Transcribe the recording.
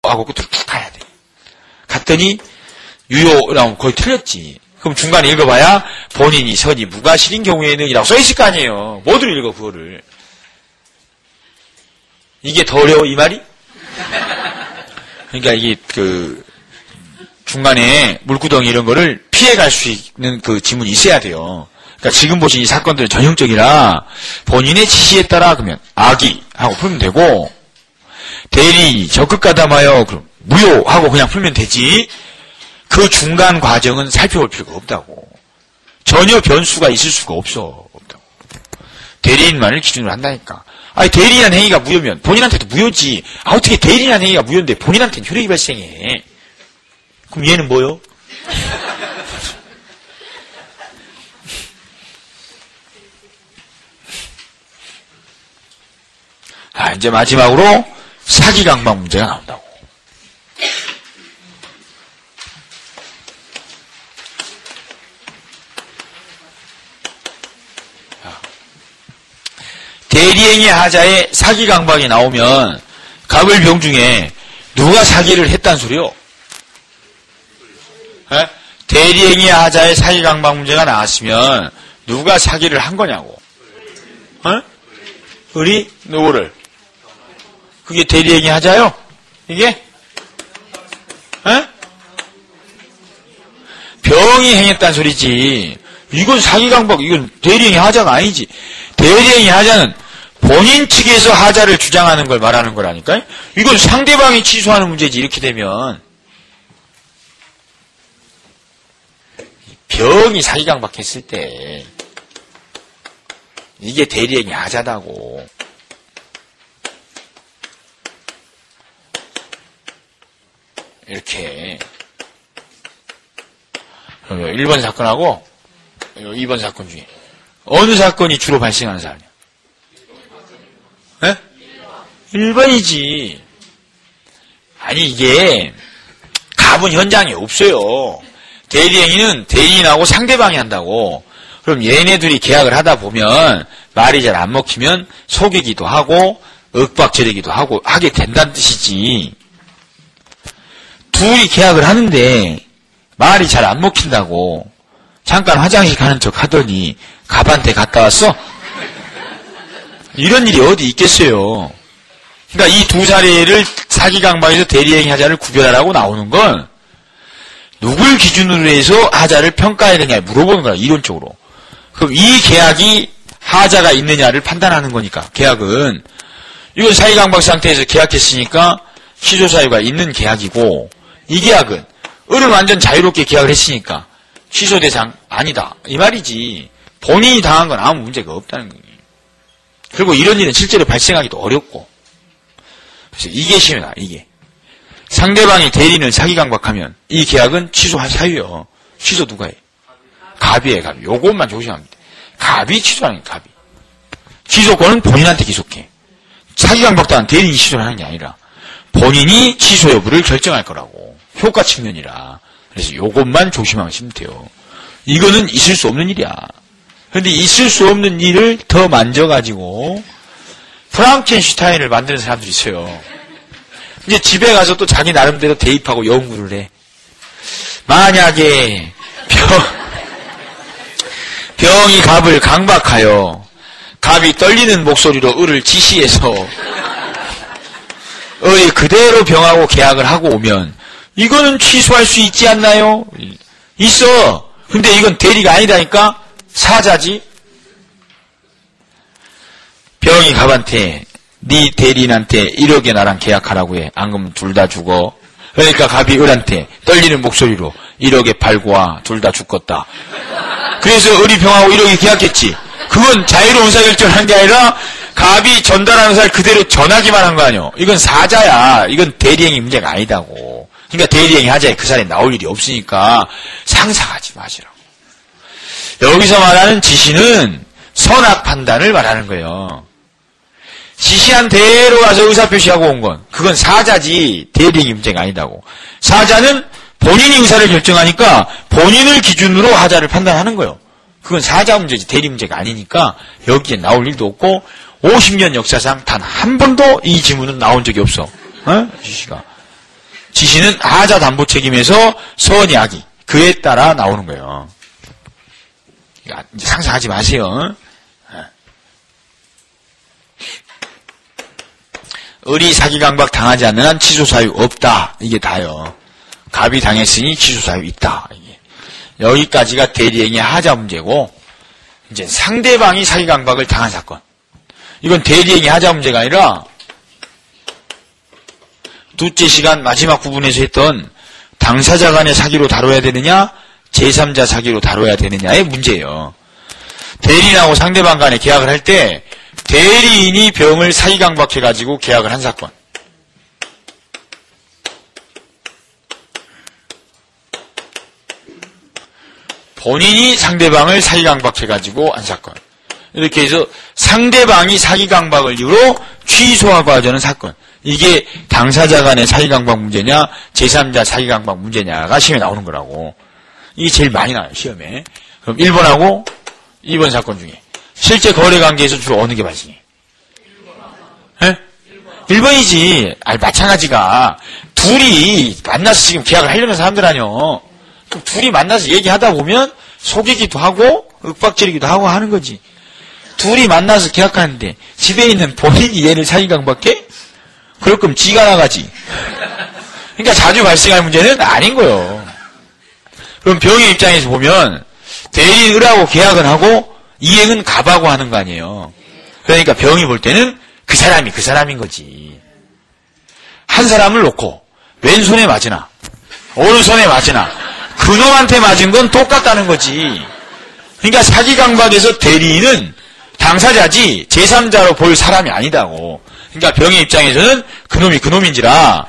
하고 끝으로 쭉 가야 돼. 갔더니 유효라고 거의 틀렸지. 그럼 중간에 읽어봐야 본인이 선이 무과실인 경우에는 이라고 써있을 거 아니에요. 뭐들 읽어 그거를. 이게 더 어려워 이 말이? 그러니까 이게 중간에 물구덩이 이런 거를 피해갈 수 있는 그 지문이 있어야 돼요. 그러니까 지금 보신 이 사건들은 전형적이라 본인의 지시에 따라 그러면 악의 하고 풀면 되고 대리 적극 가담하여 그럼 무효하고 그냥 풀면 되지. 그 중간 과정은 살펴볼 필요가 없다고. 전혀 변수가 있을 수가 없다고. 대리인만을 기준으로 한다니까. 아니 대리인한 행위가 무효면 본인한테도 무효지. 어떻게 대리인한 행위가 무효인데 본인한테는 효력이 발생해. 그럼 얘는 뭐요? 이제 마지막으로 사기강박 문제가 나온다고. 대리행위 하자에 사기강박이 나오면 갑을병 중에 누가 사기를 했단 소리요? 대리행위 하자에 사기강박 문제가 나왔으면 누가 사기를 한 거냐고. 우리 누구를? 그게 대리행위 하자요? 이게? 병이 행했단 소리지. 이건 사기강박, 이건 대리행위 하자가 아니지. 대리행위 하자는 본인 측에서 하자를 주장하는 걸 말하는 거라니까요. 이건 상대방이 취소하는 문제지. 이렇게 되면 병이 사기강박했을 때 이게 대리행위 하자다고. 이렇게 1번 사건하고 2번 사건 중에 어느 사건이 주로 발생하는 사람이야? 1번이지. 아니 이게 갑은 현장에 없어요. 대리행위는 대리인하고 상대방이 한다고. 그럼 얘네들이 계약을 하다 보면 말이 잘 안 먹히면 속이기도 하고 윽박지르기도 하고 하게 된다는 뜻이지. 둘이 계약을 하는데 말이 잘 안 먹힌다고 잠깐 화장실 가는 척 하더니 갑한테 갔다 왔어? 이런 일이 어디 있겠어요. 그러니까 이 두 사례를 사기강박에서 대리행위 하자를 구별하라고 나오는 건 누굴 기준으로 해서 하자를 평가해야 되냐 물어보는 거야. 이론적으로. 그럼 이 계약이 하자가 있느냐를 판단하는 거니까. 계약은 이건 사기강박 상태에서 계약했으니까 취소 사유가 있는 계약이고, 이 계약은 을은 완전 자유롭게 계약을 했으니까 취소 대상 아니다 이 말이지. 본인이 당한 건 아무 문제가 없다는 거예요. 그리고 이런 일은 실제로 발생하기도 어렵고. 그래서 이게 심하다. 이게 상대방이 대리인을 사기강박하면 이 계약은 취소할 사유요. 취소 누가 해? 갑이 해. 갑이. 요것만 조심하면 돼. 갑이 취소하는 거야. 갑이. 취소권은 본인한테 기속해. 사기강박당한 대리인이 취소를 하는 게 아니라 본인이 취소 여부를 결정할 거라고. 효과 측면이라. 그래서 요것만 조심하시면 돼요. 이거는 있을 수 없는 일이야. 그런데 있을 수 없는 일을 더 만져가지고 프랑켄슈타인을 만드는 사람들이 있어요. 이제 집에 가서 또 자기 나름대로 대입하고 연구를 해. 만약에 병이 갑을 강박하여 갑이 떨리는 목소리로 을을 지시해서 을이 그대로 병하고 계약을 하고 오면 이거는 취소할 수 있지 않나요? 있어. 근데 이건 대리가 아니다니까 사자지. 병이 갑한테 네 대리인한테 1억에 나랑 계약하라고 해. 안 그러면 둘 다 죽어. 그러니까 갑이 을한테 떨리는 목소리로 1억에 팔고 와. 둘 다 죽겠다. 그래서 을이 병하고 1억에 계약했지. 그건 자유로운 의사결정을 한 게 아니라 갑이 전달하는 의사를 그대로 전하기만 한 거 아니야. 이건 사자야. 이건 대리행위 문제가 아니다고. 그러니까 대리행위 하자에 그 사례에 나올 일이 없으니까 상상하지 마시라고. 여기서 말하는 지시는 선악 판단을 말하는 거예요. 지시한 대로 가서 의사표시하고 온 건 그건 사자지 대리행위 문제가 아니다고. 사자는 본인이 의사를 결정하니까 본인을 기준으로 하자를 판단하는 거예요. 그건 사자 문제지 대리 문제가 아니니까 여기에 나올 일도 없고 50년 역사상 단 한 번도 이 지문은 나온 적이 없어. 지시가. 지시는 하자 담보 책임에서 선이하기. 그에 따라 나오는 거예요. 이제 상상하지 마세요. 을이 사기강박 당하지 않는 한 취소사유 없다. 이게 다요. 갑이 당했으니 취소사유 있다. 이게. 여기까지가 대리행위 하자 문제고, 이제 상대방이 사기강박을 당한 사건. 이건 대리행위 하자 문제가 아니라 둘째 시간 마지막 부분에서 했던 당사자 간의 사기로 다뤄야 되느냐, 제3자 사기로 다뤄야 되느냐의 문제예요. 대리인하고 상대방 간에 계약을 할 때 대리인이 병을 사기강박해가지고 계약을 한 사건. 본인이 상대방을 사기강박해가지고 한 사건. 이렇게 해서 상대방이 사기강박을 이유로 취소하고 하자는 사건. 이게 당사자 간의 사기강박 문제냐, 제3자 사기강박 문제냐가 시험에 나오는 거라고. 이게 제일 많이 나와요, 시험에. 그럼 1번하고 2번 사건 중에. 실제 거래관계에서 주로 어느 게 발생해? 1번이지. 아니, 마찬가지가. 둘이 만나서 지금 계약을 하려는 사람들 아니요. 그럼 둘이 만나서 얘기하다 보면 속이기도 하고, 윽박지르기도 하고 하는 거지. 둘이 만나서 계약하는데 집에 있는 본인이 얘를 사기강박해? 그럴 거면 지가 나가지. 그러니까 자주 발생할 문제는 아닌 거예요. 그럼 병의 입장에서 보면 대리인 을하고 계약은 하고 이행은 갑하고 하는 거 아니에요. 그러니까 병이 볼 때는 그 사람이 그 사람인 거지. 한 사람을 놓고 왼손에 맞으나 오른손에 맞으나 그놈한테 맞은 건 똑같다는 거지. 그러니까 사기강박에서 대리인은 당사자지 제3자로 볼 사람이 아니다고. 그러니까 병의 입장에서는 그놈이 그놈인지라